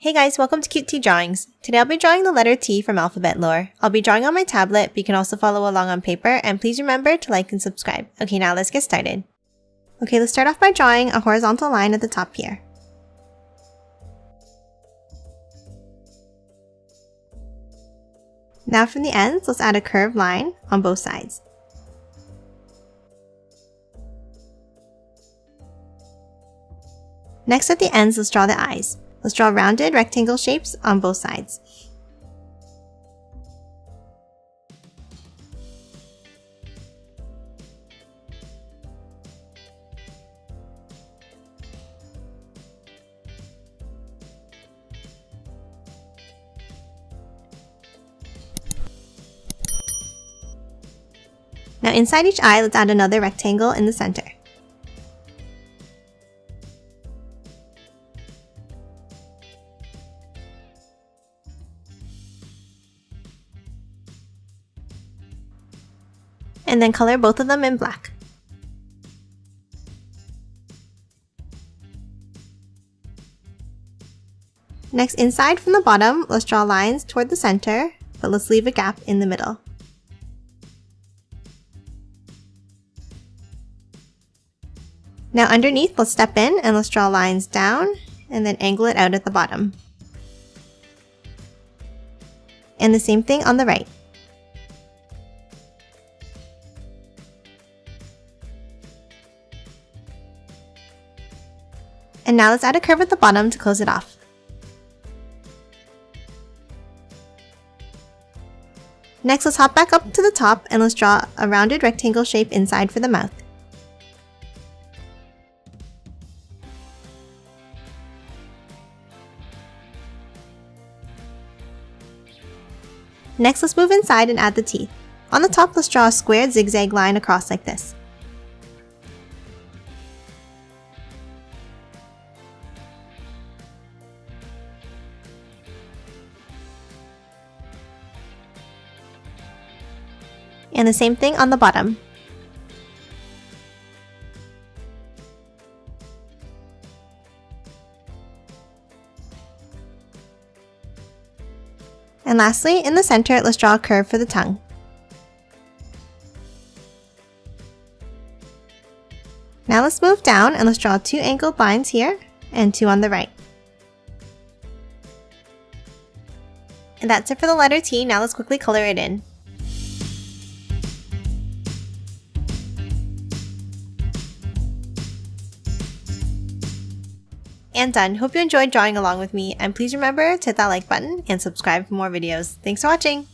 Hey guys, welcome to Cute T Drawings. Today I'll be drawing the letter T from alphabet lore. I'll be drawing on my tablet, but you can also follow along on paper, and please remember to like and subscribe. Okay, now let's get started. Okay, let's start off by drawing a horizontal line at the top here. Now from the ends, let's add a curved line on both sides. Next at the ends, let's draw the eyes. Let's draw rounded rectangle shapes on both sides. Now inside each eye, let's add another rectangle in the center. And then color both of them in black. Next, inside from the bottom, let's draw lines toward the center, but let's leave a gap in the middle. Now underneath, let's step in and let's draw lines down and then angle it out at the bottom. And the same thing on the right. And now let's add a curve at the bottom to close it off. Next, let's hop back up to the top and let's draw a rounded rectangle shape inside for the mouth. Next, let's move inside and add the teeth. On the top, let's draw a squared zigzag line across like this. And the same thing on the bottom. And lastly, in the center, let's draw a curve for the tongue. Now let's move down and let's draw two angled lines here and two on the right. And that's it for the letter T. Now let's quickly color it in. And done. Hope you enjoyed drawing along with me, and please remember to hit that like button and subscribe for more videos. Thanks for watching!